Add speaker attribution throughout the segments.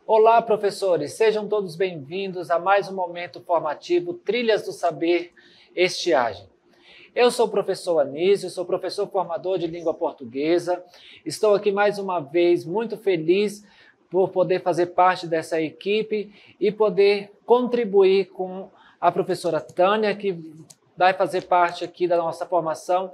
Speaker 1: Olá, professores! Sejam todos bem-vindos a mais um momento formativo Trilhas do Saber Estiagem. Eu sou o professor Anísio, sou professor formador de língua portuguesa. Estou aqui mais uma vez muito feliz por poder fazer parte dessa equipe e poder contribuir com a professora Tânia, que vai fazer parte aqui da nossa formação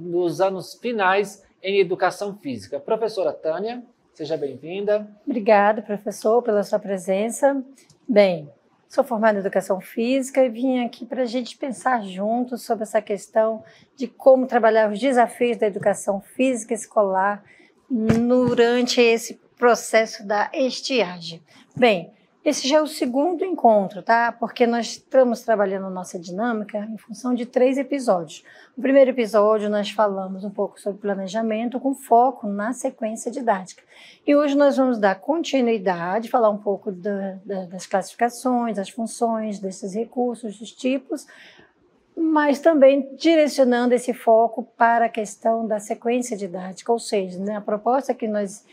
Speaker 1: nos anos finais em Educação Física. Professora Tânia, seja bem-vinda.
Speaker 2: Obrigada, professor, pela sua presença. Bem, sou formada em Educação Física e vim aqui para a gente pensar juntos sobre essa questão de como trabalhar os desafios da educação física escolar durante esse processo da estiagem. Bem, esse já é o segundo encontro, tá? Porque nós estamos trabalhando nossa dinâmica em função de 3 episódios. No primeiro episódio, nós falamos um pouco sobre planejamento com foco na sequência didática. E hoje nós vamos dar continuidade, falar um pouco das classificações, das funções, desses recursos, dos tipos, mas também direcionando esse foco para a questão da sequência didática, ou seja, né, a proposta que nós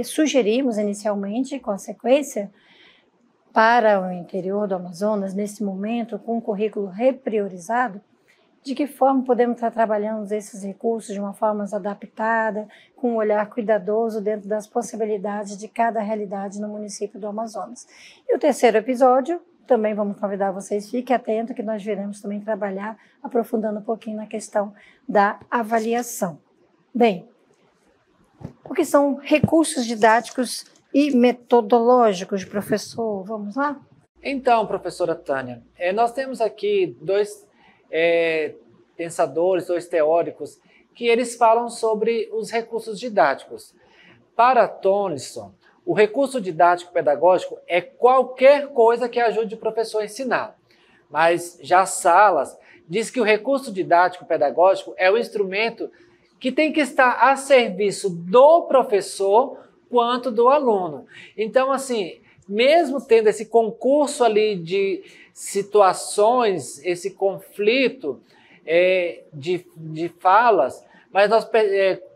Speaker 2: sugerimos inicialmente com a sequência para o interior do Amazonas, nesse momento, com um currículo repriorizado, de que forma podemos estar trabalhando esses recursos de uma forma mais adaptada, com um olhar cuidadoso dentro das possibilidades de cada realidade no município do Amazonas. E o terceiro episódio, também vamos convidar vocês, fiquem atentos que nós viremos também trabalhar, aprofundando um pouquinho na questão da avaliação. Bem, o que são recursos didáticos e metodológicos, professor? Vamos lá?
Speaker 1: Então, professora Tânia, nós temos aqui dois pensadores, dois teóricos, que eles falam sobre os recursos didáticos. Para Tonison, o recurso didático pedagógico é qualquer coisa que ajude o professor a ensinar. Mas já Salas diz que o recurso didático pedagógico é o instrumento que tem que estar a serviço do professor quanto do aluno. Então, assim, mesmo tendo esse concurso ali de situações, esse conflito de falas, mas nós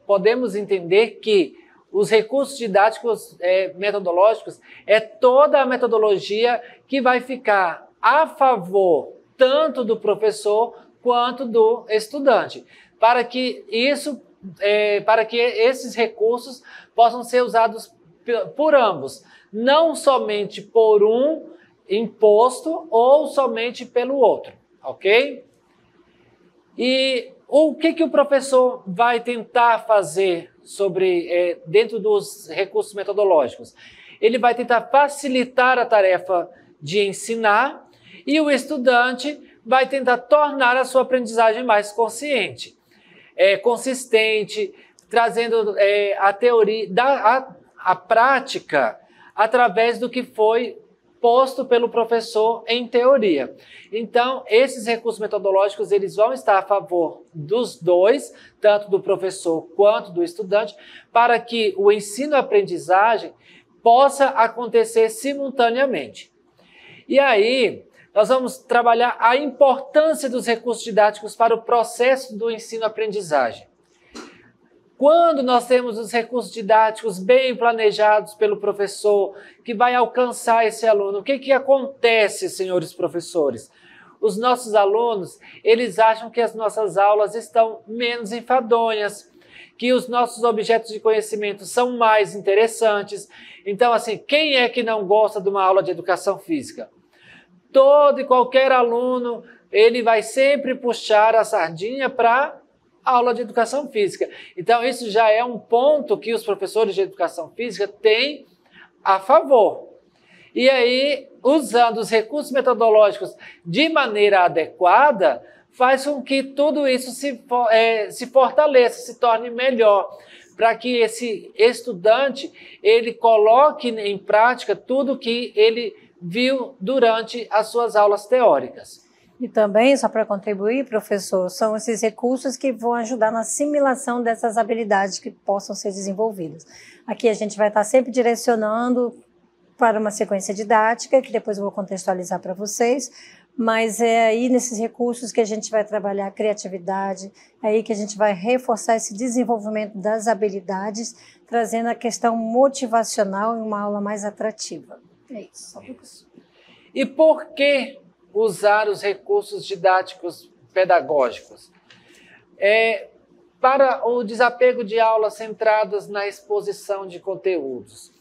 Speaker 1: podemos entender que os recursos didáticos metodológicos é toda a metodologia que vai ficar a favor tanto do professor quanto do estudante, para que esses recursos possam ser usados por ambos, não somente por um imposto ou somente pelo outro, ok? E o que o professor vai tentar fazer dentro dos recursos metodológicos? Ele vai tentar facilitar a tarefa de ensinar e o estudante vai tentar tornar a sua aprendizagem mais consciente, consistente, trazendo a teoria, a prática através do que foi posto pelo professor em teoria. Então, esses recursos metodológicos eles vão estar a favor dos dois, tanto do professor quanto do estudante, para que o ensino-aprendizagem possa acontecer simultaneamente. E aí, nós vamos trabalhar a importância dos recursos didáticos para o processo do ensino-aprendizagem. Quando nós temos os recursos didáticos bem planejados pelo professor, que vai alcançar esse aluno, o que acontece, senhores professores? Os nossos alunos, eles acham que as nossas aulas estão menos enfadonhas, que os nossos objetos de conhecimento são mais interessantes. Então, assim, quem é que não gosta de uma aula de educação física? Todo e qualquer aluno, ele vai sempre puxar a sardinha para aula de educação física. Então, isso já é um ponto que os professores de educação física têm a favor. E aí, usando os recursos metodológicos de maneira adequada, faz com que tudo isso se fortaleça, se torne melhor, para que esse estudante ele coloque em prática tudo que ele viu durante as suas aulas teóricas.
Speaker 2: E também, só para contribuir, professor, são esses recursos que vão ajudar na assimilação dessas habilidades que possam ser desenvolvidas. Aqui a gente vai estar sempre direcionando para uma sequência didática, que depois eu vou contextualizar para vocês, mas é aí nesses recursos que a gente vai trabalhar a criatividade, é aí que a gente vai reforçar esse desenvolvimento das habilidades, trazendo a questão motivacional em uma aula mais atrativa. É isso.
Speaker 1: Isso. E por que usar os recursos didáticos pedagógicos? Para o desapego de aulas centradas na exposição de conteúdos.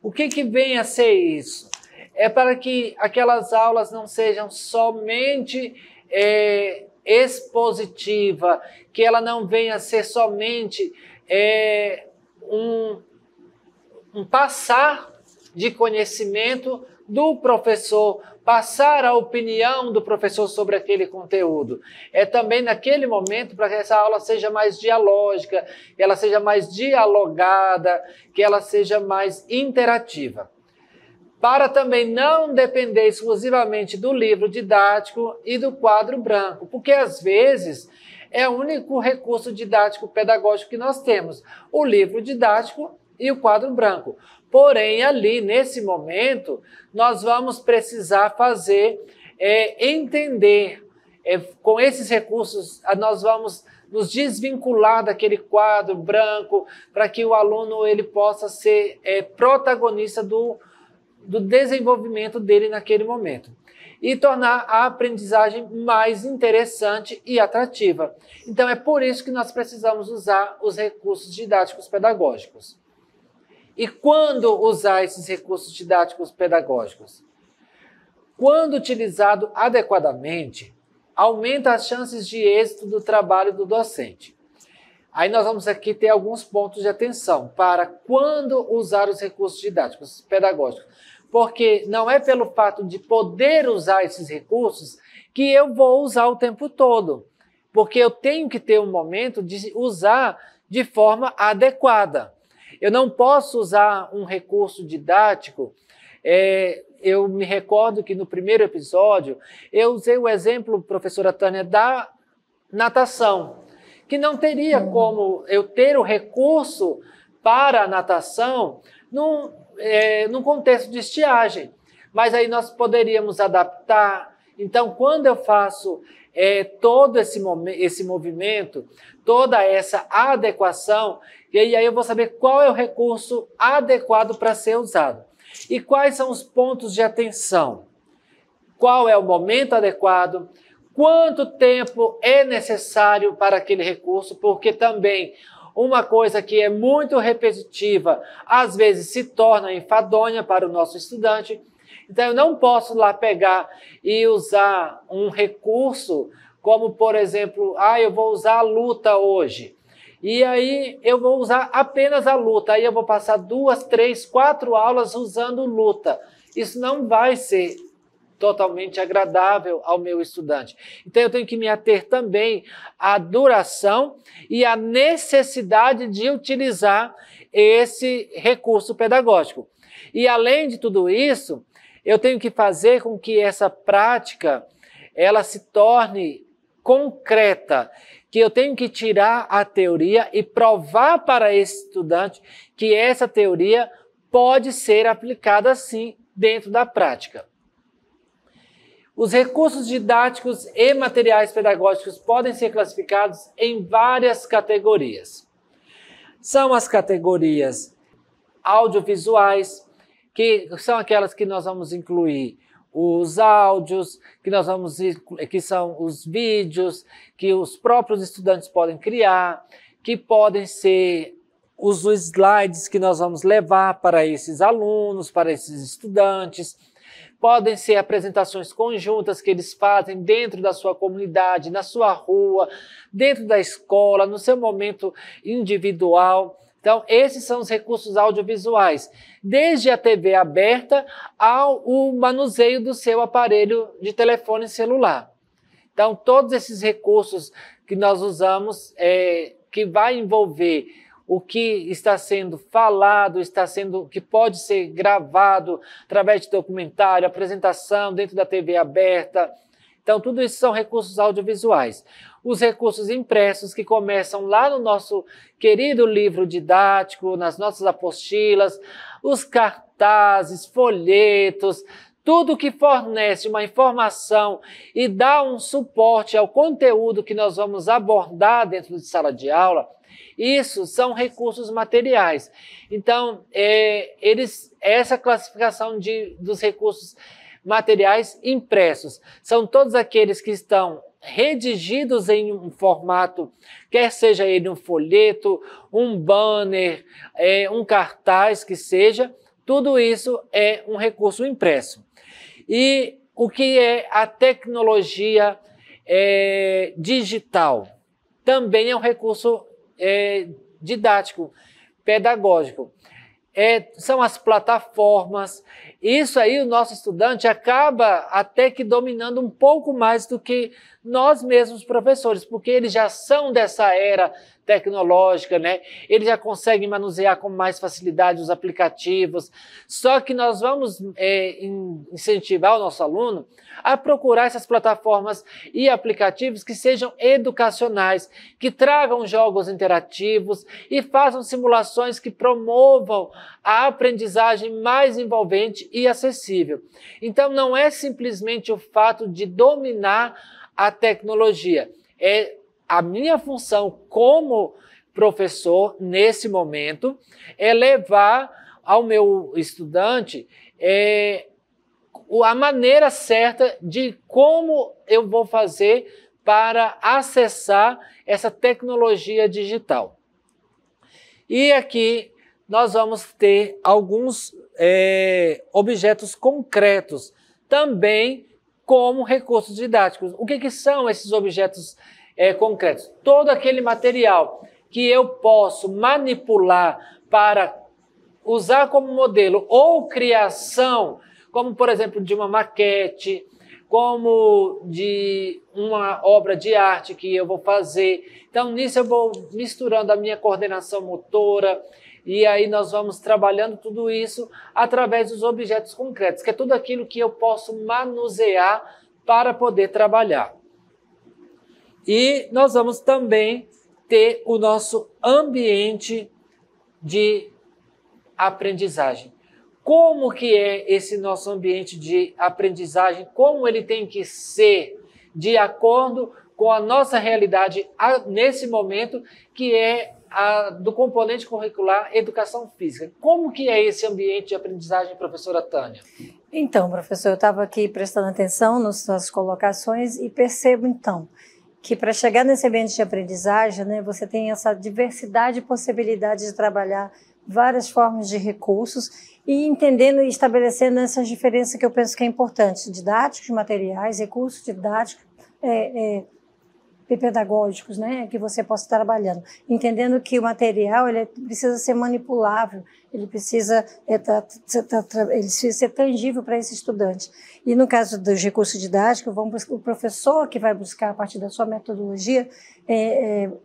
Speaker 1: O que vem a ser isso? É para que aquelas aulas não sejam somente expositiva, que ela não venha a ser somente um passar de conhecimento do professor, passar a opinião do professor sobre aquele conteúdo. É também naquele momento para que essa aula seja mais dialógica, que ela seja mais dialogada, que ela seja mais interativa. Para também não depender exclusivamente do livro didático e do quadro branco, porque às vezes é o único recurso didático pedagógico que nós temos, o livro didático e o quadro branco. Porém, ali, nesse momento, nós vamos precisar fazer, entender, com esses recursos, nós vamos nos desvincular daquele quadro branco para que o aluno ele possa ser protagonista do desenvolvimento dele naquele momento e tornar a aprendizagem mais interessante e atrativa. Então, é por isso que nós precisamos usar os recursos didáticos pedagógicos. E quando usar esses recursos didáticos pedagógicos? Quando utilizado adequadamente, aumenta as chances de êxito do trabalho do docente. Aí nós vamos aqui ter alguns pontos de atenção para quando usar os recursos didáticos pedagógicos. Porque não é pelo fato de poder usar esses recursos que eu vou usar o tempo todo. Porque eu tenho que ter um momento de usar de forma adequada. Eu não posso usar um recurso didático. Eu me recordo que no primeiro episódio eu usei o exemplo, professora Tânia, da natação, que não teria como eu ter o recurso para a natação num contexto de estiagem. Mas aí nós poderíamos adaptar. Então, quando eu faço todo esse movimento, toda essa adequação, e aí eu vou saber qual é o recurso adequado para ser usado. E quais são os pontos de atenção? Qual é o momento adequado? Quanto tempo é necessário para aquele recurso? Porque também uma coisa que é muito repetitiva, às vezes se torna enfadonha para o nosso estudante. Então, eu não posso lá pegar e usar um recurso como, por exemplo, eu vou usar a luta hoje. E aí eu vou usar apenas a luta. Aí eu vou passar 2, 3, 4 aulas usando luta. Isso não vai ser totalmente agradável ao meu estudante. Então, eu tenho que me ater também à duração e à necessidade de utilizar esse recurso pedagógico. E, além de tudo isso, eu tenho que fazer com que essa prática ela se torne concreta, que eu tenho que tirar a teoria e provar para esse estudante que essa teoria pode ser aplicada, sim, dentro da prática. Os recursos didáticos e materiais pedagógicos podem ser classificados em várias categorias. São as categorias audiovisuais, que são aquelas que nós vamos incluir os áudios, que são os vídeos que os próprios estudantes podem criar, que podem ser os slides que nós vamos levar para esses alunos, para esses estudantes. Podem ser apresentações conjuntas que eles fazem dentro da sua comunidade, na sua rua, dentro da escola, no seu momento individual. Então, esses são os recursos audiovisuais, desde a TV aberta ao manuseio do seu aparelho de telefone celular. Então, todos esses recursos que nós usamos, que vai envolver o que está sendo falado, que pode ser gravado através de documentário, apresentação dentro da TV aberta. Então, tudo isso são recursos audiovisuais. Os recursos impressos, que começam lá no nosso querido livro didático, nas nossas apostilas, os cartazes, folhetos, tudo que fornece uma informação e dá um suporte ao conteúdo que nós vamos abordar dentro de sala de aula, Isso são recursos materiais. Então, essa classificação dos recursos materiais impressos são todos aqueles que estão redigidos em um formato, quer seja ele um folheto, um banner, um cartaz, que seja, tudo isso é um recurso impresso. E o que é a tecnologia digital? Também é um recurso didático, pedagógico. São as plataformas. Isso aí o nosso estudante acaba até que dominando um pouco mais do que nós mesmos professores, porque eles já são dessa era tecnológica, né? Eles já conseguem manusear com mais facilidade os aplicativos. Só que nós vamos incentivar o nosso aluno a procurar essas plataformas e aplicativos que sejam educacionais, que tragam jogos interativos e façam simulações que promovam a aprendizagem mais envolvente e acessível. Então, não é simplesmente o fato de dominar a tecnologia. A minha função como professor, nesse momento, é levar ao meu estudante a maneira certa de como eu vou fazer para acessar essa tecnologia digital. E aqui nós vamos ter alguns objetos concretos, também como recursos didáticos. O que são esses objetos concretos? Todo aquele material que eu posso manipular para usar como modelo ou criação, como por exemplo de uma maquete, como de uma obra de arte que eu vou fazer. Então nisso eu vou misturando a minha coordenação motora e aí nós vamos trabalhando tudo isso através dos objetos concretos, que é tudo aquilo que eu posso manusear para poder trabalhar. E nós vamos também ter o nosso ambiente de aprendizagem. Como que é esse nosso ambiente de aprendizagem? Como ele tem que ser de acordo com a nossa realidade nesse momento, que é do componente curricular Educação Física. Como que é esse ambiente de aprendizagem, professora Tânia?
Speaker 2: Então, professor, eu estava aqui prestando atenção nas suas colocações e percebo, então, que para chegar nesse ambiente de aprendizagem, né, você tem essa diversidade de possibilidades de trabalhar várias formas de recursos e entendendo e estabelecendo essas diferenças que eu penso que é importante, didáticos, materiais, recursos didáticos, pedagógicos, né, que você possa estar trabalhando, entendendo que o material ele precisa ser manipulável, ele precisa ser tangível para esse estudante. E no caso dos recursos didáticos, o professor que vai buscar a partir da sua metodologia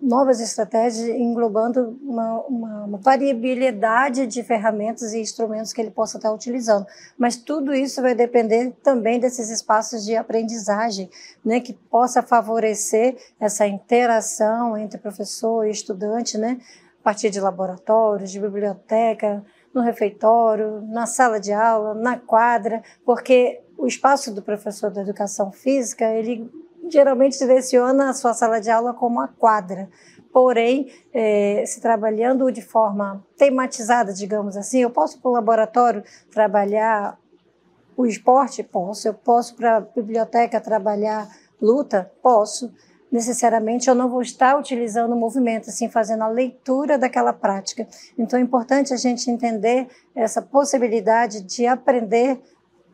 Speaker 2: novas estratégias englobando uma variabilidade de ferramentas e instrumentos que ele possa estar utilizando. Mas tudo isso vai depender também desses espaços de aprendizagem, né, que possa favorecer essa interação entre professor e estudante, né, a partir de laboratórios, de biblioteca, no refeitório, na sala de aula, na quadra, porque o espaço do professor da educação física, ele geralmente direciona a sua sala de aula como a quadra. Porém, se trabalhando de forma tematizada, digamos assim, eu posso para o laboratório trabalhar o esporte? Posso. Eu posso para a biblioteca trabalhar luta? Posso. Necessariamente eu não vou estar utilizando o movimento, assim, fazendo a leitura daquela prática. Então é importante a gente entender essa possibilidade de aprender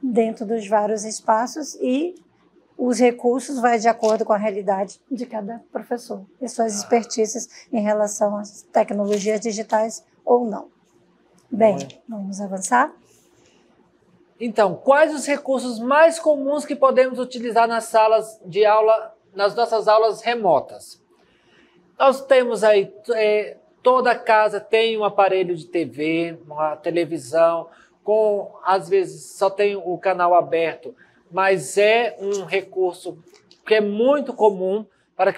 Speaker 2: dentro dos vários espaços e os recursos vai de acordo com a realidade de cada professor e suas expertises em relação às tecnologias digitais ou não. Bem, vamos avançar?
Speaker 1: Então, quais os recursos mais comuns que podemos utilizar nas salas de aula, nas nossas aulas remotas? Nós temos aí, toda casa tem um aparelho de TV, uma televisão, às vezes só tem o canal aberto, mas é um recurso que é muito comum para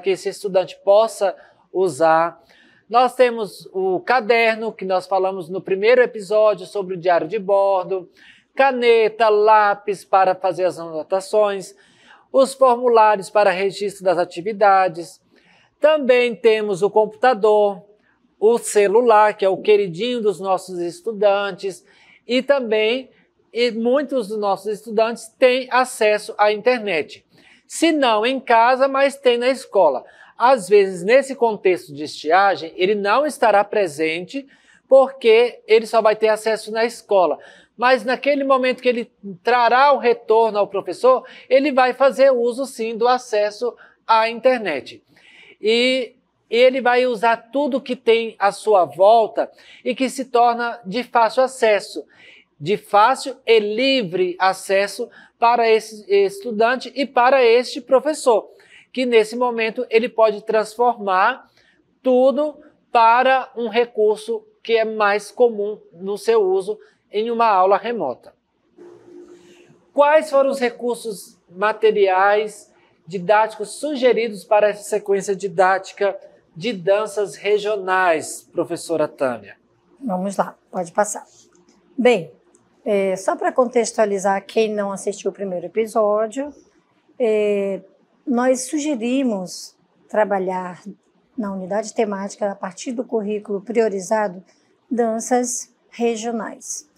Speaker 1: que esse estudante possa usar. Nós temos o caderno, que nós falamos no primeiro episódio sobre o diário de bordo, caneta, lápis para fazer as anotações, os formulários para registro das atividades. Também temos o computador, o celular, que é o queridinho dos nossos estudantes, e também muitos dos nossos estudantes têm acesso à internet. Se não em casa, mas tem na escola. Às vezes, nesse contexto de estiagem, ele não estará presente porque ele só vai ter acesso na escola. Mas naquele momento que ele trará o retorno ao professor, ele vai fazer uso sim do acesso à internet. E ele vai usar tudo que tem à sua volta e que se torna de fácil acesso, de fácil e livre acesso para esse estudante e para este professor, que nesse momento ele pode transformar tudo para um recurso que é mais comum no seu uso em uma aula remota. Quais foram os recursos materiais didáticos sugeridos para essa sequência didática de danças regionais, professora Tânia?
Speaker 2: Vamos lá, pode passar. Bem, só para contextualizar quem não assistiu o primeiro episódio, nós sugerimos trabalhar na unidade temática, a partir do currículo priorizado, danças regionais.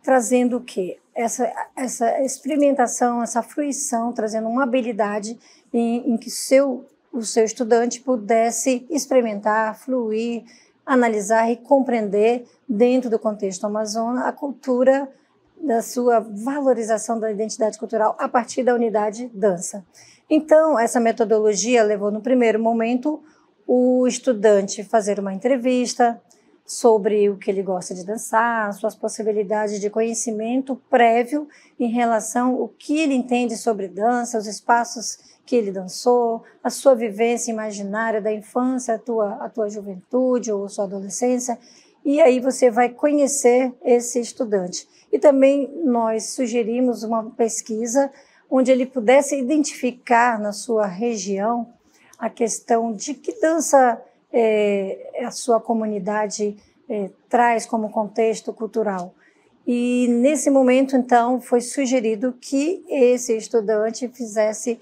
Speaker 2: Trazendo o quê? Essa experimentação, essa fruição, trazendo uma habilidade em que o seu estudante pudesse experimentar, fluir, analisar e compreender, dentro do contexto amazônico, a cultura da sua valorização da identidade cultural a partir da unidade dança. Então, essa metodologia levou, no primeiro momento, o estudante a fazer uma entrevista sobre o que ele gosta de dançar, suas possibilidades de conhecimento prévio em relação ao que ele entende sobre dança, os espaços que ele dançou, a sua vivência imaginária da infância, a tua juventude ou sua adolescência, e aí você vai conhecer esse estudante. E também nós sugerimos uma pesquisa onde ele pudesse identificar na sua região a questão de que dança a sua comunidade traz como contexto cultural. E nesse momento, então, foi sugerido que esse estudante fizesse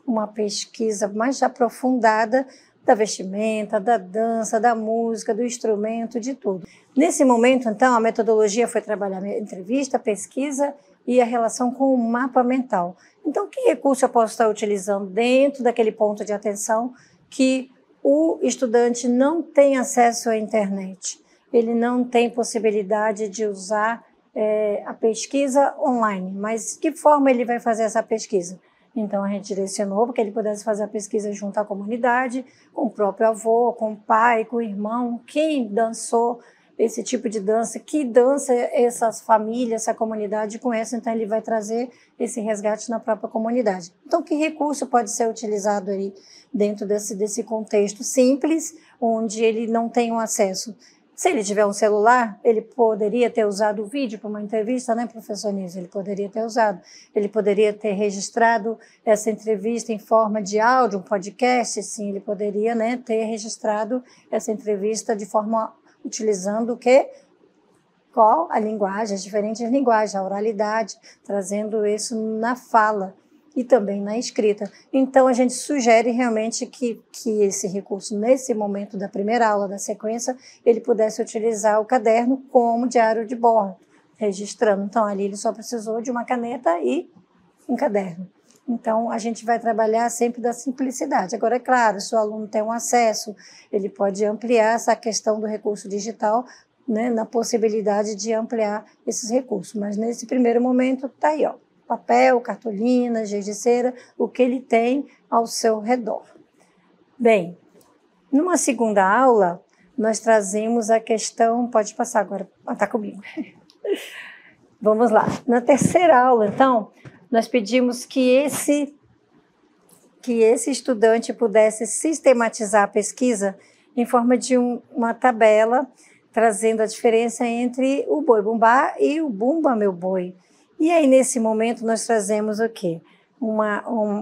Speaker 2: uma pesquisa mais aprofundada da vestimenta, da dança, da música, do instrumento, de tudo. Nesse momento, então, a metodologia foi trabalhar a entrevista, a pesquisa e a relação com o mapa mental. Então, que recurso eu posso estar utilizando dentro daquele ponto de atenção que o estudante não tem acesso à internet? Ele não tem possibilidade de usar a pesquisa online, mas que forma ele vai fazer essa pesquisa? Então, a gente direcionou para que ele pudesse fazer a pesquisa junto à comunidade, com o próprio avô, com o pai, com o irmão, quem dançou esse tipo de dança, que dança essas famílias, essa comunidade conhece, então ele vai trazer esse resgate na própria comunidade. Então, que recurso pode ser utilizado aí dentro desse contexto simples, onde ele não tem um acesso? Se ele tiver um celular, ele poderia ter usado o vídeo para uma entrevista, né, professor Nise? Ele poderia ter usado. Ele poderia ter registrado essa entrevista em forma de áudio, um podcast, sim, ele poderia, né, ter registrado essa entrevista de forma utilizando o quê? Qual? A linguagem, as diferentes linguagens, a oralidade, trazendo isso na fala e também na escrita. Então, a gente sugere realmente que esse recurso, nesse momento da primeira aula da sequência, ele pudesse utilizar o caderno como diário de bordo, registrando. Então, ali ele só precisou de uma caneta e um caderno. Então, a gente vai trabalhar sempre da simplicidade. Agora, é claro, se o aluno tem um acesso, ele pode ampliar essa questão do recurso digital, né, na possibilidade de ampliar esses recursos. Mas, nesse primeiro momento, está aí, ó, papel, cartolina, giz de cera, o que ele tem ao seu redor. Bem, numa segunda aula, nós trazemos a questão... Pode passar agora, está comigo. Vamos lá. Na terceira aula, então, nós pedimos que esse estudante pudesse sistematizar a pesquisa em forma de uma tabela, trazendo a diferença entre o boi bumbá e o bumba meu boi. E aí, nesse momento, nós trazemos o quê?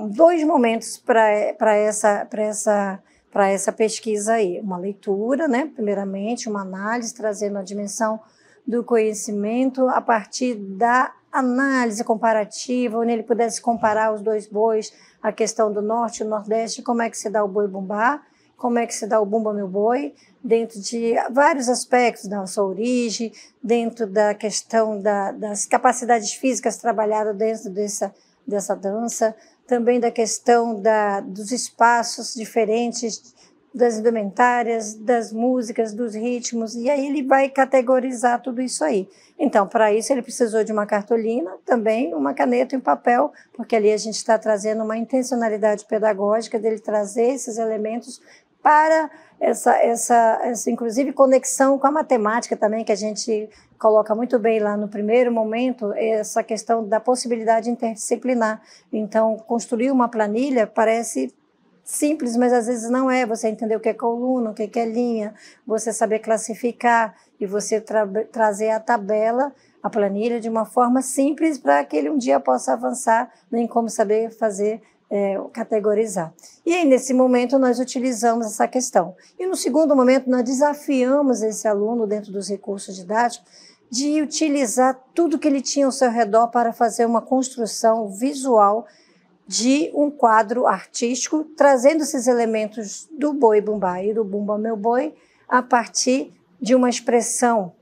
Speaker 2: Dois momentos para essa pesquisa aí. Uma leitura, né? Primeiramente, uma análise, trazendo a dimensão do conhecimento a partir da análise comparativa, onde ele pudesse comparar os dois bois, a questão do norte e do nordeste, como é que se dá o boi-bumbá, como é que se dá o bumba meu boi, dentro de vários aspectos da sua origem, dentro da questão das capacidades físicas trabalhadas dentro dessa dança, também da questão dos espaços diferentes, das indumentárias, das músicas, dos ritmos, e aí ele vai categorizar tudo isso aí. Então, para isso, ele precisou de uma cartolina, também uma caneta e um papel, porque ali a gente está trazendo uma intencionalidade pedagógica dele trazer esses elementos para essa inclusive, conexão com a matemática também, que a gente coloca muito bem lá no primeiro momento, essa questão da possibilidade interdisciplinar. Então, construir uma planilha parece simples, mas às vezes não é. Você entender o que é coluna, o que é linha, você saber classificar e você trazer a tabela, a planilha, de uma forma simples para que ele um dia possa avançar, nem como saber fazer, categorizar. E aí, nesse momento, nós utilizamos essa questão. E no segundo momento, nós desafiamos esse aluno, dentro dos recursos didáticos, de utilizar tudo que ele tinha ao seu redor para fazer uma construção visual de um quadro artístico, trazendo esses elementos do boi-bumbá e do bumba meu boi a partir de uma expressão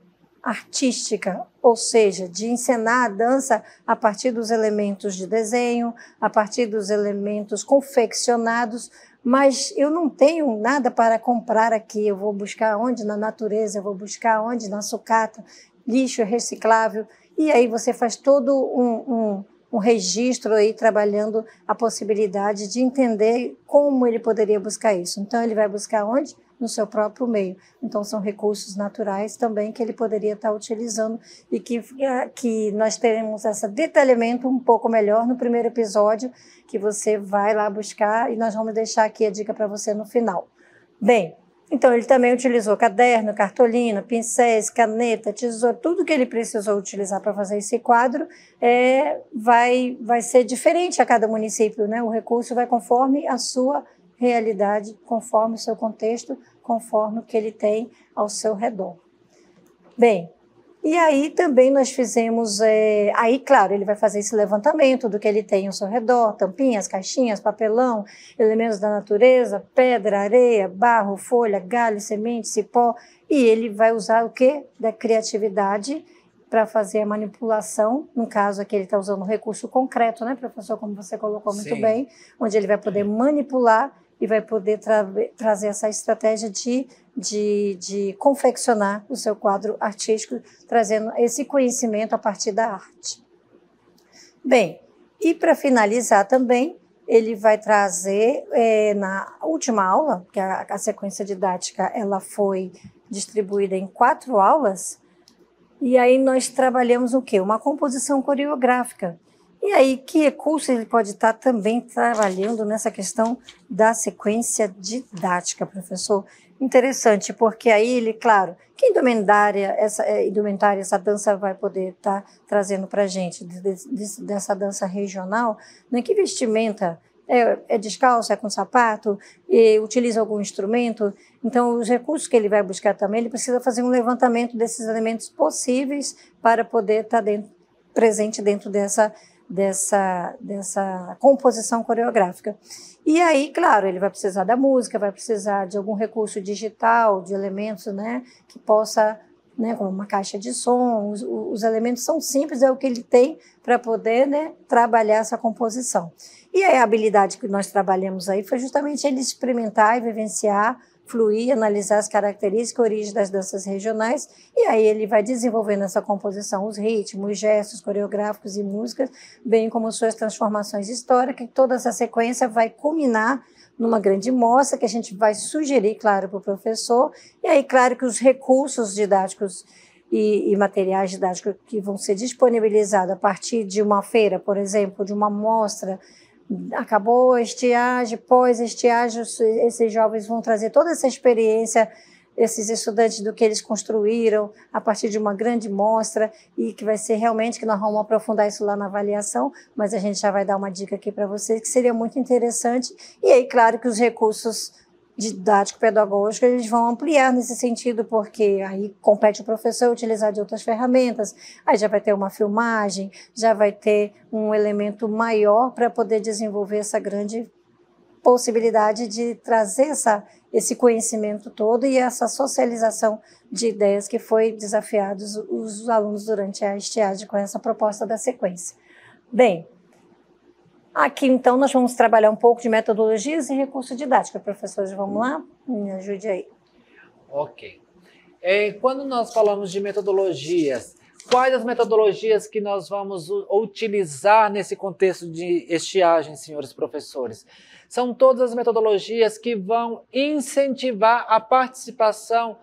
Speaker 2: artística, ou seja, de encenar a dança a partir dos elementos de desenho, a partir dos elementos confeccionados, mas eu não tenho nada para comprar aqui, eu vou buscar onde? Na natureza, eu vou buscar onde? Na sucata, lixo reciclável, e aí você faz todo um registro aí, trabalhando a possibilidade de entender como ele poderia buscar isso. Então, ele vai buscar onde? No seu próprio meio. Então, são recursos naturais também que ele poderia estar utilizando e que nós teremos esse detalhamento um pouco melhor no primeiro episódio, que você vai lá buscar, e nós vamos deixar aqui a dica para você no final. Bem, então ele também utilizou caderno, cartolina, pincéis, caneta, tesoura, tudo que ele precisou utilizar para fazer esse quadro vai ser diferente a cada município, né? O recurso vai conforme a sua realidade, conforme o seu contexto, conforme o que ele tem ao seu redor. Bem, e aí também nós fizemos, aí claro, ele vai fazer esse levantamento do que ele tem ao seu redor, tampinhas, caixinhas, papelão, elementos da natureza, pedra, areia, barro, folha, galho, semente, cipó, e ele vai usar o quê? Da criatividade para fazer a manipulação, no caso aqui ele está usando um recurso concreto, né, professor, como você colocou muito bem, onde ele vai poder manipular e vai poder trazer essa estratégia de confeccionar o seu quadro artístico, trazendo esse conhecimento a partir da arte. Bem, e para finalizar também, ele vai trazer, na última aula, que a sequência didática ela foi distribuída em 4 aulas, e aí nós trabalhamos o quê? Uma composição coreográfica. E aí, que recurso ele pode estar também trabalhando nessa questão da sequência didática, professor? Interessante, porque aí ele, claro, que indumentária essa dança vai poder estar trazendo para a gente, dessa dança regional, né? Que vestimenta? É descalço, é com sapato, utiliza algum instrumento? Então, os recursos que ele vai buscar também, ele precisa fazer um levantamento desses elementos possíveis para poder estar presente dentro dessa composição coreográfica. E aí, claro, ele vai precisar da música, vai precisar de algum recurso digital, de elementos, né, que possa, né, como uma caixa de som, os elementos são simples, é o que ele tem para poder, né, trabalhar essa composição. E aí, a habilidade que nós trabalhamos aí foi justamente ele experimentar e vivenciar, fluir, analisar as características, origens das danças regionais, e aí ele vai desenvolvendo essa composição, os ritmos, gestos coreográficos e músicas, bem como suas transformações históricas, e toda essa sequência vai culminar numa grande mostra que a gente vai sugerir, claro, para o professor, e aí, claro, que os recursos didáticos e materiais didáticos que vão ser disponibilizados a partir de uma feira, por exemplo, de uma mostra. Acabou a estiagem, pós-estiagem, esses jovens vão trazer toda essa experiência, esses estudantes, do que eles construíram a partir de uma grande mostra, e que vai ser realmente, que nós vamos aprofundar isso lá na avaliação, mas a gente já vai dar uma dica aqui para vocês, que seria muito interessante. E aí, claro, que os recursos didático-pedagógico, eles vão ampliar nesse sentido, porque aí compete o professor utilizar de outras ferramentas, aí já vai ter uma filmagem, já vai ter um elemento maior para poder desenvolver essa grande possibilidade de trazer esse conhecimento todo e essa socialização de ideias que foi desafiados os alunos durante a estiagem com essa proposta da sequência. Bem, aqui então nós vamos trabalhar um pouco de metodologias e recurso didático. Professores, vamos lá? Me ajude aí.
Speaker 1: Ok. Quando nós falamos de metodologias, quais as metodologias que nós vamos utilizar nesse contexto de estiagem, senhores professores? São todas as metodologias que vão incentivar a participação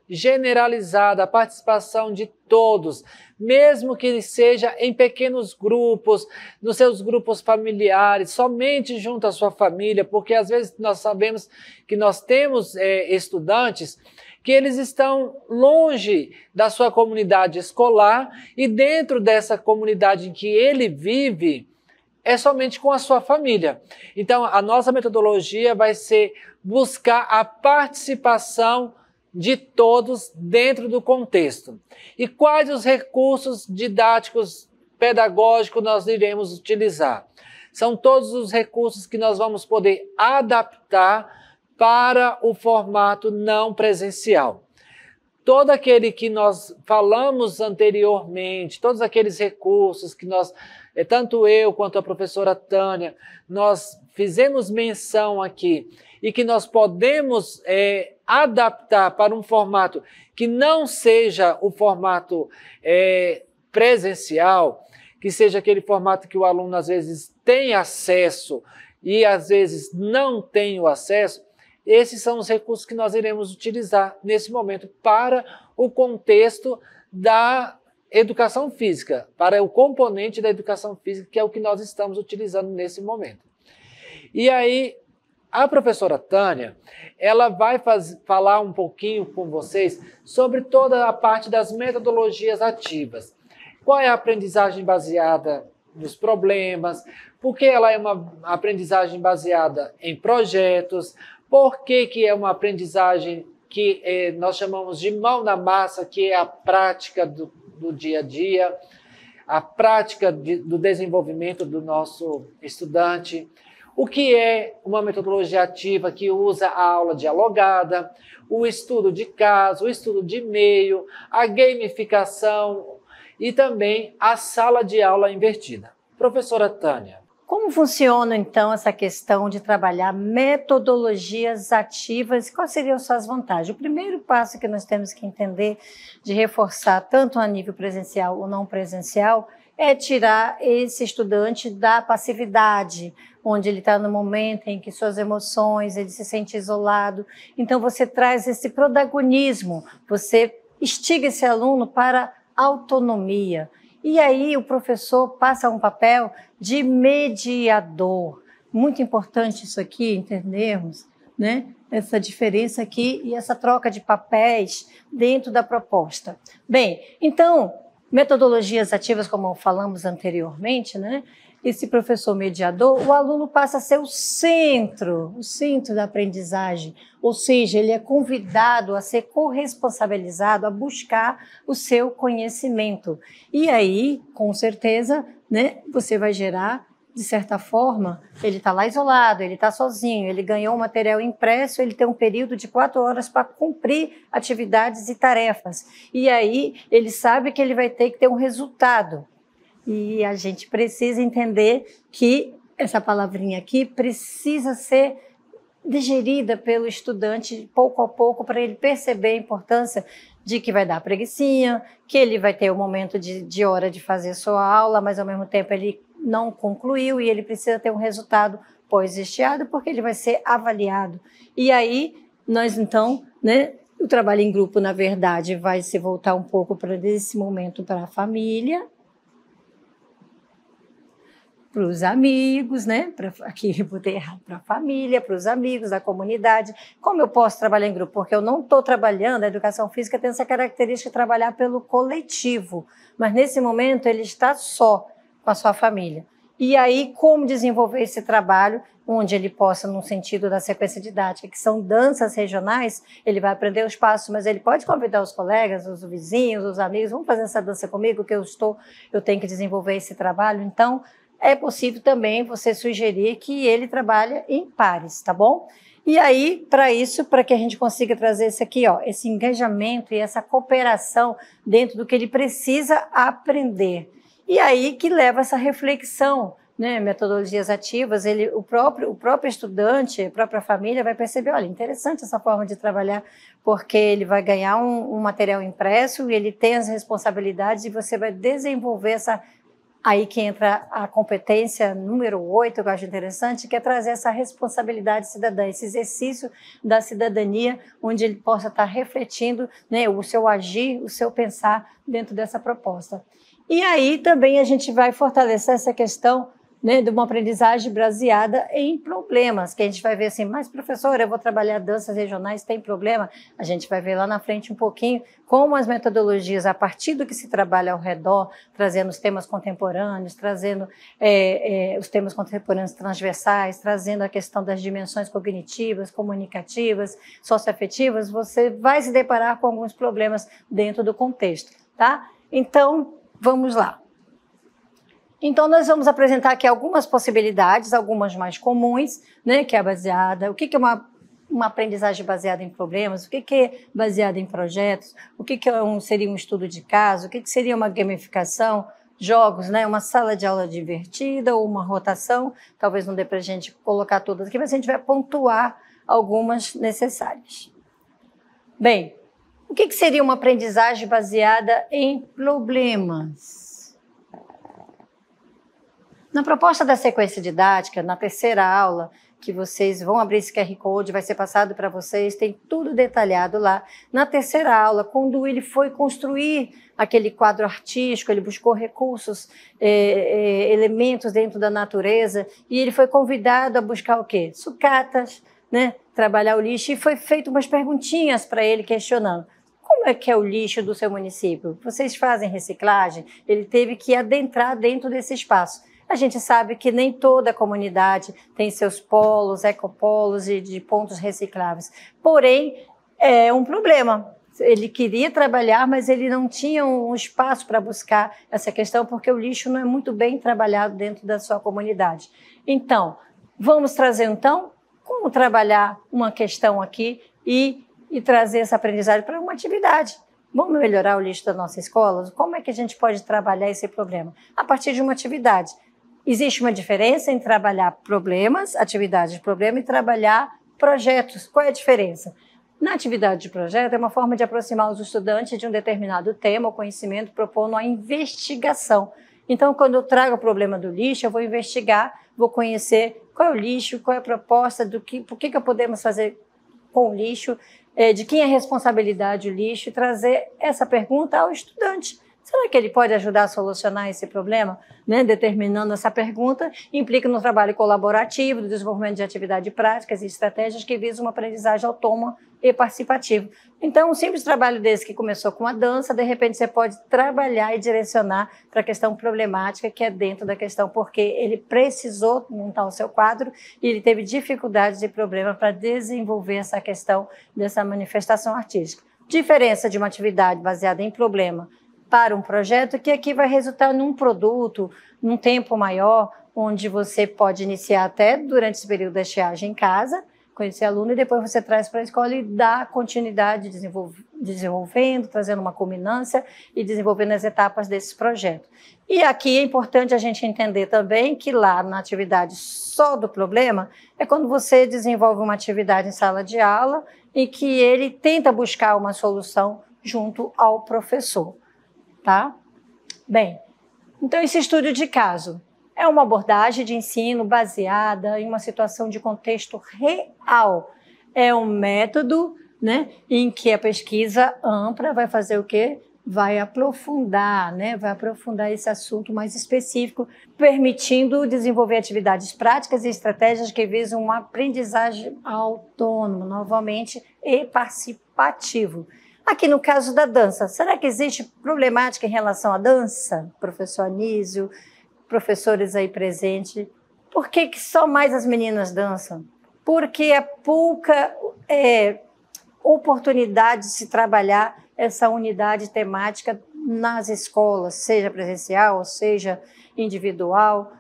Speaker 1: generalizada, a participação de todos, mesmo que seja em pequenos grupos, nos seus grupos familiares, somente junto à sua família, porque às vezes nós sabemos que nós temos estudantes que eles estão longe da sua comunidade escolar e dentro dessa comunidade em que ele vive, é somente com a sua família. Então, a nossa metodologia vai ser buscar a participação de todos dentro do contexto. E quais os recursos didáticos, pedagógicos nós iremos utilizar? São todos os recursos que nós vamos poder adaptar para o formato não presencial. Todo aquele que nós falamos anteriormente, todos aqueles recursos que nós, tanto eu quanto a professora Tânia, nós fizemos menção aqui e que nós podemos adaptar para um formato que não seja o formato presencial, que seja aquele formato que o aluno às vezes tem acesso e às vezes não tem o acesso. Esses são os recursos que nós iremos utilizar nesse momento para o contexto da educação física, para o componente da educação física, que é o que nós estamos utilizando nesse momento. E aí, a professora Tânia, ela vai falar um pouquinho com vocês sobre toda a parte das metodologias ativas. Qual é a aprendizagem baseada nos problemas? Por que ela é uma aprendizagem baseada em projetos? Por que é uma aprendizagem que nós chamamos de mão na massa, que é a prática do dia a dia, a prática do desenvolvimento do nosso estudante? O que é uma metodologia ativa que usa a aula dialogada, o estudo de caso, o estudo de meio, a gamificação e também a sala de aula invertida. Professora Tânia.
Speaker 2: Como funciona, então, essa questão de trabalhar metodologias ativas? Quais seriam suas vantagens? O primeiro passo que nós temos que entender de reforçar, tanto a nível presencial ou não presencial, é tirar esse estudante da passividade, onde ele está no momento em que suas emoções, ele se sente isolado. Então, você traz esse protagonismo, você instiga esse aluno para autonomia. E aí o professor passa um papel de mediador. Muito importante isso aqui, entendermos, né? Essa diferença aqui e essa troca de papéis dentro da proposta. Bem, então, metodologias ativas, como falamos anteriormente, né? Esse professor mediador, o aluno passa a ser o centro da aprendizagem, ou seja, ele é convidado a ser corresponsabilizado, a buscar o seu conhecimento. E aí, com certeza, né, você vai gerar, de certa forma, ele está lá isolado, ele está sozinho, ele ganhou um material impresso, ele tem um período de 4 horas para cumprir atividades e tarefas. E aí, ele sabe que ele vai ter que ter um resultado. E a gente precisa entender que essa palavrinha aqui precisa ser digerida pelo estudante pouco a pouco para ele perceber a importância de que vai dar preguicinha, que ele vai ter o momento de hora de fazer sua aula, mas ao mesmo tempo ele não concluiu e ele precisa ter um resultado pós-estiado porque ele vai ser avaliado. E aí nós então, né, o trabalho em grupo na verdade vai se voltar um pouco para esse momento para a família, para os amigos, né? Aqui eu botei errado, para a família, para os amigos, da comunidade. Como eu posso trabalhar em grupo? Porque eu não estou trabalhando, a educação física tem essa característica de trabalhar pelo coletivo, mas nesse momento ele está só com a sua família. E aí, como desenvolver esse trabalho onde ele possa, no sentido da sequência didática, que são danças regionais, ele vai aprender os passos, mas ele pode convidar os colegas, os vizinhos, os amigos, vamos fazer essa dança comigo, que eu tenho que desenvolver esse trabalho. Então, é possível também você sugerir que ele trabalhe em pares, tá bom? E aí, para isso, para que a gente consiga trazer isso aqui, ó, esse engajamento e essa cooperação dentro do que ele precisa aprender. E aí que leva essa reflexão, né? Metodologias ativas, o próprio estudante, a própria família vai perceber, olha, interessante essa forma de trabalhar, porque ele vai ganhar um material impresso e ele tem as responsabilidades e você vai desenvolver essa. Aí que entra a competência número 8, eu acho interessante, que é trazer essa responsabilidade cidadã, esse exercício da cidadania, onde ele possa estar refletindo, né, o seu agir, o seu pensar dentro dessa proposta. E aí também a gente vai fortalecer essa questão, né, de uma aprendizagem baseada em problemas, que a gente vai ver assim, mas professora, eu vou trabalhar danças regionais, tem problema? A gente vai ver lá na frente um pouquinho como as metodologias, a partir do que se trabalha ao redor, trazendo os temas contemporâneos, trazendo os temas contemporâneos transversais, trazendo a questão das dimensões cognitivas, comunicativas, socioafetivas, você vai se deparar com alguns problemas dentro do contexto, tá? Então, vamos lá. Então, nós vamos apresentar aqui algumas possibilidades, algumas mais comuns, né, que é baseada, o que é uma aprendizagem baseada em problemas, o que é baseada em projetos, o que seria um estudo de caso, o que seria uma gamificação, jogos, né, uma sala de aula divertida ou uma rotação, talvez não dê para a gente colocar todas aqui, mas a gente vai pontuar algumas necessárias. Bem, o que seria uma aprendizagem baseada em problemas? Na proposta da sequência didática, na terceira aula, que vocês vão abrir esse QR Code, vai ser passado para vocês, tem tudo detalhado lá. Na terceira aula, quando ele foi construir aquele quadro artístico, ele buscou recursos, elementos dentro da natureza, e ele foi convidado a buscar o quê? Sucatas, né? Trabalhar o lixo, e foi feito umas perguntinhas para ele, questionando. Como é que é o lixo do seu município? Vocês fazem reciclagem? Ele teve que adentrar dentro desse espaço. A gente sabe que nem toda a comunidade tem seus polos, ecopolos e de pontos recicláveis. Porém, é um problema. Ele queria trabalhar, mas ele não tinha um espaço para buscar essa questão, porque o lixo não é muito bem trabalhado dentro da sua comunidade. Então, vamos trazer, então, como trabalhar uma questão aqui e trazer essa aprendizagem para uma atividade. Vamos melhorar o lixo da nossa escola? Como é que a gente pode trabalhar esse problema? A partir de uma atividade. Existe uma diferença em trabalhar problemas, atividade de problema, e trabalhar projetos. Qual é a diferença? Na atividade de projeto, é uma forma de aproximar os estudantes de um determinado tema ou conhecimento, propondo uma investigação. Então, quando eu trago o problema do lixo, eu vou investigar, vou conhecer qual é o lixo, qual é a proposta, por que podemos fazer com o lixo, de quem é a responsabilidade o lixo, e trazer essa pergunta ao estudante. Será que ele pode ajudar a solucionar esse problema? Né? Determinando essa pergunta, implica no trabalho colaborativo, no desenvolvimento de atividades práticas e estratégias que visam uma aprendizagem autônoma e participativa. Então, um simples trabalho desse que começou com a dança, de repente você pode trabalhar e direcionar para a questão problemática que é dentro da questão, porque ele precisou montar o seu quadro e ele teve dificuldades e problemas para desenvolver essa questão dessa manifestação artística. Diferença de uma atividade baseada em problema para um projeto que aqui vai resultar num produto, num tempo maior, onde você pode iniciar até durante esse período da estiagem em casa, conhecer aluno, e depois você traz para a escola e dá continuidade desenvolvendo, trazendo uma culminância e desenvolvendo as etapas desse projeto. E aqui é importante a gente entender também que lá na atividade só do problema é quando você desenvolve uma atividade em sala de aula e que ele tenta buscar uma solução junto ao professor. Tá? Bem, então esse estudo de caso é uma abordagem de ensino baseada em uma situação de contexto real. É um método, né, em que a pesquisa ampla vai fazer o quê? Vai aprofundar, né? Vai aprofundar esse assunto mais específico, permitindo desenvolver atividades práticas e estratégias que visam uma aprendizagem autônoma, novamente, e participativo. Aqui no caso da dança, será que existe problemática em relação à dança? Professor Anísio, professores aí presentes, Por que só mais as meninas dançam? Porque há pouca oportunidade de se trabalhar essa unidade temática nas escolas, seja presencial, seja individual.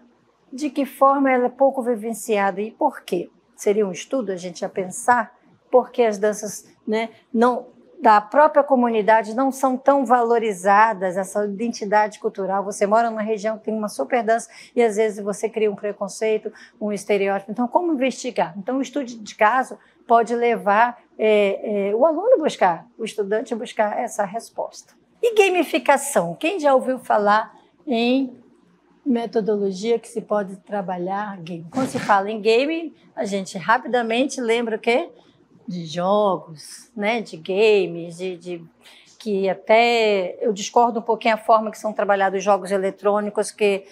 Speaker 2: De que forma ela é pouco vivenciada e por quê? Seria um estudo a gente a pensar por que as danças, né, da própria comunidade não são tão valorizadas, essa identidade cultural. Você mora numa região que tem uma super dança e às vezes você cria um preconceito, um estereótipo. Então, como investigar? Então, o estudo de caso pode levar o aluno buscar, o estudante buscar essa resposta. E gamificação? Quem já ouviu falar em metodologia que se pode trabalhar game? Quando se fala em game, a gente rapidamente lembra o quê? De jogos, né? De games, que até eu discordo um pouquinho a forma que são trabalhados os jogos eletrônicos, que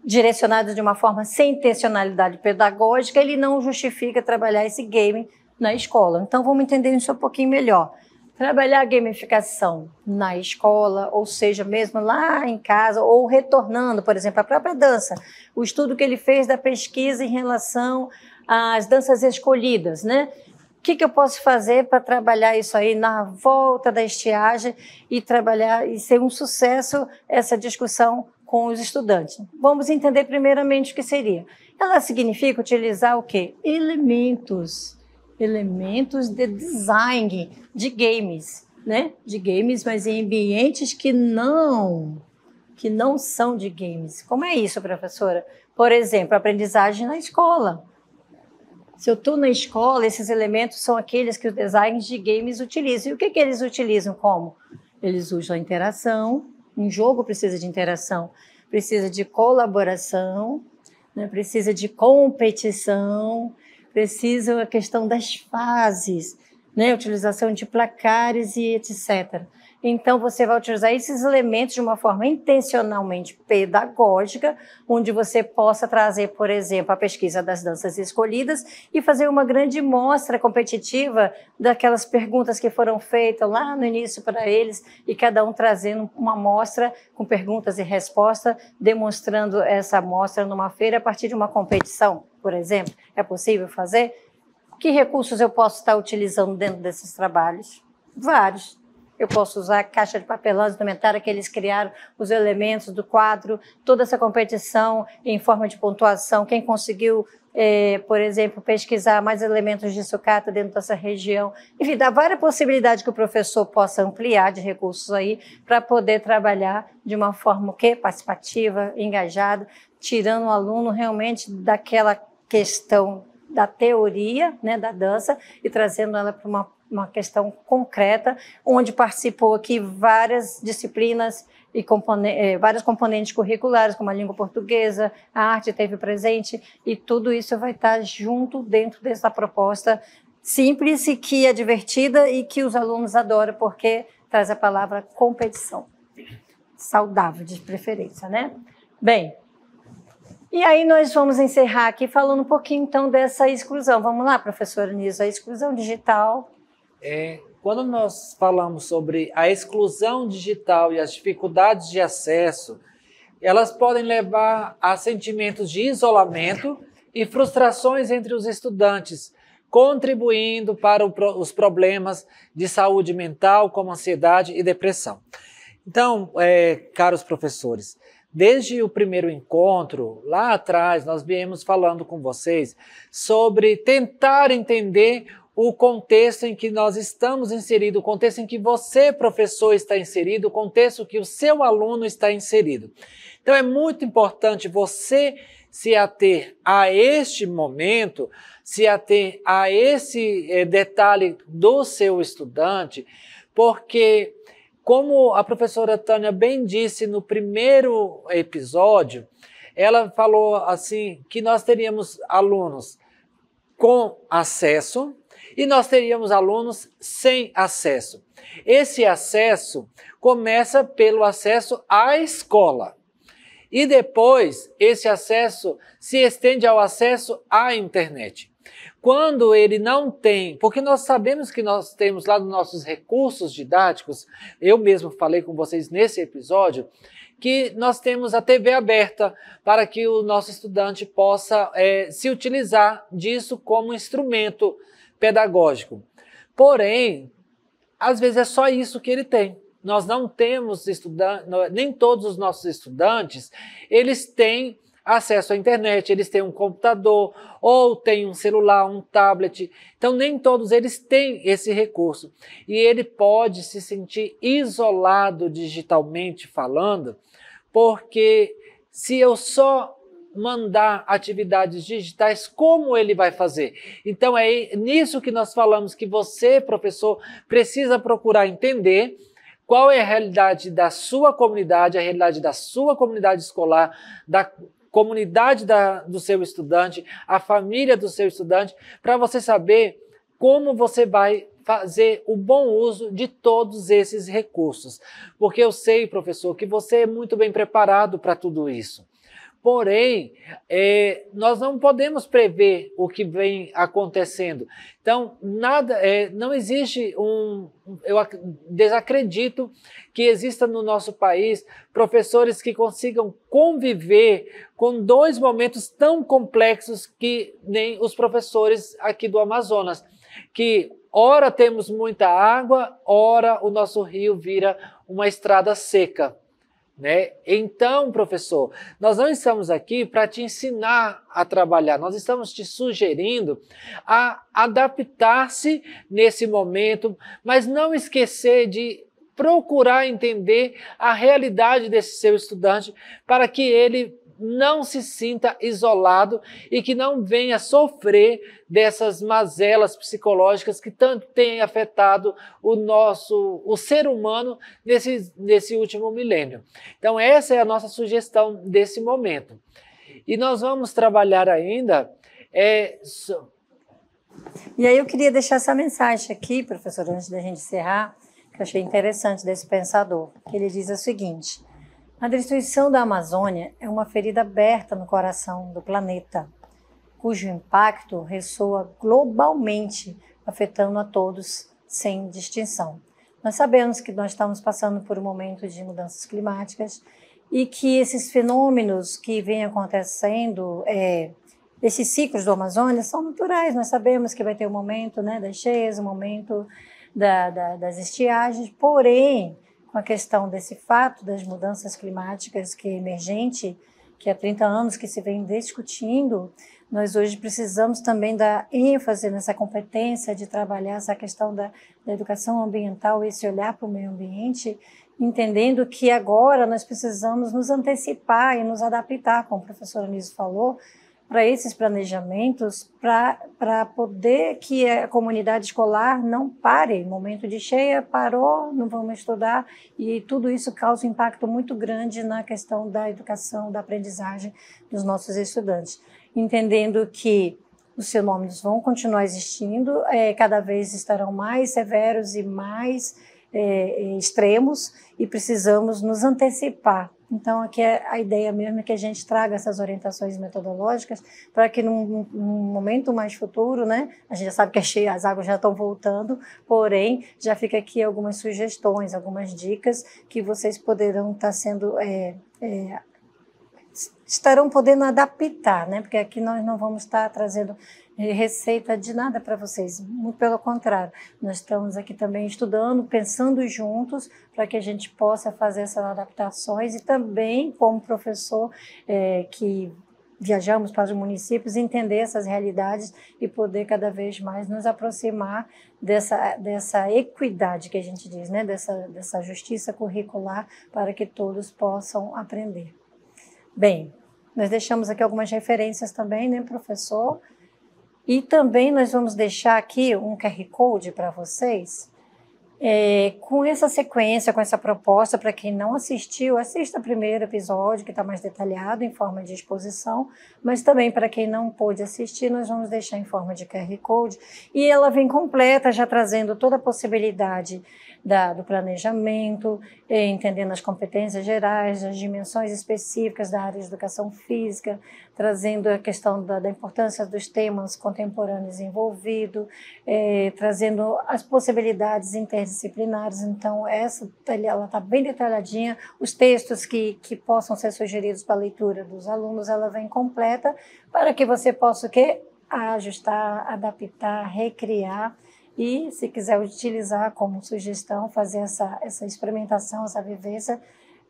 Speaker 2: direcionados de uma forma sem intencionalidade pedagógica, ele não justifica trabalhar esse game na escola. Então, vamos entender isso um pouquinho melhor. Trabalhar a gamificação na escola, ou seja, mesmo lá em casa, ou retornando, por exemplo, a própria dança. O estudo que ele fez da pesquisa em relação às danças escolhidas, né? O que eu posso fazer para trabalhar isso aí na volta da estiagem e trabalhar e ser um sucesso essa discussão com os estudantes? Vamos entender primeiramente o que seria. Ela significa utilizar o quê? Elementos de design de games, né? De games, mas em ambientes que não são de games. Como é isso, professora? Por exemplo, aprendizagem na escola. Se eu estou na escola, esses elementos são aqueles que os designers de games utilizam. E o que eles utilizam como? Eles usam a interação. Um jogo precisa de interação, precisa de colaboração, né? Precisa de competição, precisa a questão das fases, né? Utilização de placares e etc. Então, você vai utilizar esses elementos de uma forma intencionalmente pedagógica, onde você possa trazer, por exemplo, a pesquisa das danças escolhidas e fazer uma grande mostra competitiva daquelas perguntas que foram feitas lá no início para eles, e cada um trazendo uma amostra com perguntas e respostas, demonstrando essa amostra numa feira a partir de uma competição, por exemplo. É possível fazer? Que recursos eu posso estar utilizando dentro desses trabalhos? Vários. Eu posso usar a caixa de papelão instrumentária que eles criaram, os elementos do quadro, toda essa competição em forma de pontuação. Quem conseguiu, por exemplo, pesquisar mais elementos de sucata dentro dessa região. Enfim, dá várias possibilidades que o professor possa ampliar de recursos aí para poder trabalhar de uma forma participativa, engajada, tirando o aluno realmente daquela questão da teoria, né, da dança, e trazendo ela para uma questão concreta, onde participou aqui várias disciplinas e vários componentes curriculares, como a língua portuguesa, a arte esteve presente, e tudo isso vai estar junto dentro dessa proposta simples e que é divertida e que os alunos adoram, porque traz a palavra competição. Saudável, de preferência, né? Bem, e aí nós vamos encerrar aqui falando um pouquinho, então, dessa exclusão. Vamos lá, professora Niso, a exclusão digital.
Speaker 1: Quando nós falamos sobre a exclusão digital e as dificuldades de acesso, elas podem levar a sentimentos de isolamento e frustrações entre os estudantes, contribuindo para os problemas de saúde mental, como ansiedade e depressão. Então, caros professores, desde o primeiro encontro, lá atrás, nós viemos falando com vocês sobre tentar entender o contexto em que nós estamos inseridos, o contexto em que você, professor, está inserido, o contexto que o seu aluno está inserido. Então, é muito importante você se ater a este momento, se ater a esse detalhe do seu estudante, porque, como a professora Tânia bem disse no primeiro episódio, ela falou assim que nós teríamos alunos com acesso e nós teríamos alunos sem acesso. Esse acesso começa pelo acesso à escola. E depois, esse acesso se estende ao acesso à internet. Quando ele não tem, porque nós sabemos que nós temos lá nos nossos recursos didáticos, eu mesmo falei com vocês nesse episódio, que nós temos a TV aberta para que o nosso estudante possa se utilizar disso como instrumento pedagógico. Porém, às vezes é só isso que ele tem. Nós não temos estudantes, nem todos os nossos estudantes, eles têm acesso à internet, eles têm um computador, ou têm um celular, um tablet. Então, nem todos eles têm esse recurso. E ele pode se sentir isolado digitalmente falando, porque se eu só mandar atividades digitais, como ele vai fazer? Então, é nisso que nós falamos que você, professor, precisa procurar entender qual é a realidade da sua comunidade, a realidade da sua comunidade escolar, da comunidade do seu estudante, a família do seu estudante, para você saber como você vai fazer o bom uso de todos esses recursos. Porque eu sei, professor, que você é muito bem preparado para tudo isso. Porém, nós não podemos prever o que vem acontecendo. Então, não existe eu desacredito que exista no nosso país professores que consigam conviver com dois momentos tão complexos que nem os professores aqui do Amazonas, que ora temos muita água, ora o nosso rio vira uma estrada seca. Né? Então, professor, nós não estamos aqui para te ensinar a trabalhar, nós estamos te sugerindo a adaptar-se nesse momento, mas não esquecer de procurar entender a realidade desse seu estudante para que ele não se sinta isolado e que não venha sofrer dessas mazelas psicológicas que tanto têm afetado o ser humano nesse último milênio. Então, essa é a nossa sugestão desse momento. E nós vamos trabalhar ainda...
Speaker 2: E aí eu queria deixar essa mensagem aqui, professor, antes da gente encerrar, que eu achei interessante desse pensador, que ele diz o seguinte: a destruição da Amazônia é uma ferida aberta no coração do planeta, cujo impacto ressoa globalmente, afetando a todos, sem distinção. Nós sabemos que nós estamos passando por um momento de mudanças climáticas e que esses fenômenos que vêm acontecendo, esses ciclos do Amazônia, são naturais. Nós sabemos que vai ter um momento, né, das cheias, um momento das estiagens, porém, com a questão desse fato das mudanças climáticas que é emergente, que há 30 anos que se vem discutindo, nós hoje precisamos também dar ênfase nessa competência de trabalhar essa questão da educação ambiental, esse olhar para o meio ambiente, entendendo que agora nós precisamos nos antecipar e nos adaptar, como o professor Anísio falou, para esses planejamentos, para poder que a comunidade escolar não pare. Momento de cheia, parou, não vamos estudar, e tudo isso causa um impacto muito grande na questão da educação, da aprendizagem dos nossos estudantes. Entendendo que os fenômenos vão continuar existindo, cada vez estarão mais severos e mais extremos, e precisamos nos antecipar. Então, aqui a ideia mesmo é que a gente traga essas orientações metodológicas para que num momento mais futuro, né, a gente já sabe que as águas já estão voltando, porém, já fica aqui algumas sugestões, algumas dicas que vocês poderão estar estarão podendo adaptar, né? Porque aqui nós não vamos estar trazendo receita de nada para vocês, muito pelo contrário, nós estamos aqui também estudando, pensando juntos para que a gente possa fazer essas adaptações e também, como professor que viajamos para os municípios, entender essas realidades e poder cada vez mais nos aproximar dessa equidade que a gente diz, né? Dessa justiça curricular para que todos possam aprender. Bem, nós deixamos aqui algumas referências também, né, professor? E também nós vamos deixar aqui um QR Code para vocês, com essa sequência, com essa proposta, para quem não assistiu, assista o primeiro episódio, que está mais detalhado, em forma de exposição, mas também para quem não pôde assistir, nós vamos deixar em forma de QR Code, e ela vem completa, já trazendo toda a possibilidade do planejamento, entendendo as competências gerais, as dimensões específicas da área de educação física, trazendo a questão da importância dos temas contemporâneos envolvidos, trazendo as possibilidades interdisciplinares. Então, ela está bem detalhadinha. Os textos que possam ser sugeridos para a leitura dos alunos, ela vem completa para que você possa o quê? Ajustar, adaptar, recriar e, se quiser utilizar como sugestão, fazer essa experimentação, essa vivência,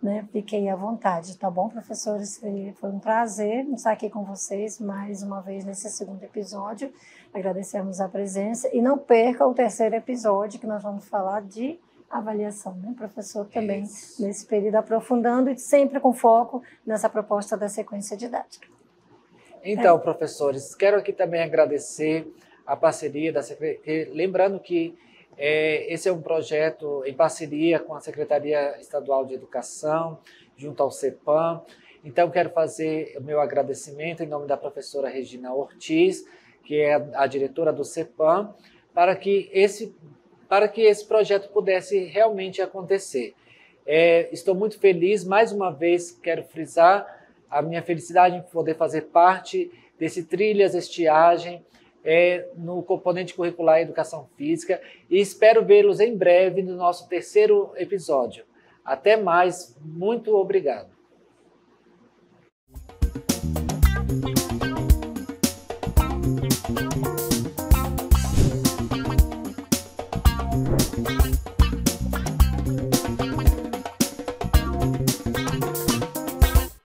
Speaker 2: né? Fiquem à vontade, tá bom, professores? Foi um prazer estar aqui com vocês mais uma vez nesse segundo episódio. Agradecemos a presença e não perca o terceiro episódio, que nós vamos falar de avaliação, né, professor? Também nesse período, aprofundando e sempre com foco nessa proposta da sequência didática.
Speaker 1: Então, professores, quero aqui também agradecer a parceria da Secretaria, lembrando que esse é um projeto em parceria com a Secretaria Estadual de Educação, junto ao CEPAM. Então, quero fazer o meu agradecimento em nome da professora Regina Ortiz, que é a diretora do CEPAM, para que esse projeto pudesse realmente acontecer. Estou muito feliz, mais uma vez quero frisar a minha felicidade em poder fazer parte desse Trilhas Estiagem no componente curricular Educação Física e espero vê-los em breve no nosso terceiro episódio. Até mais, muito obrigado.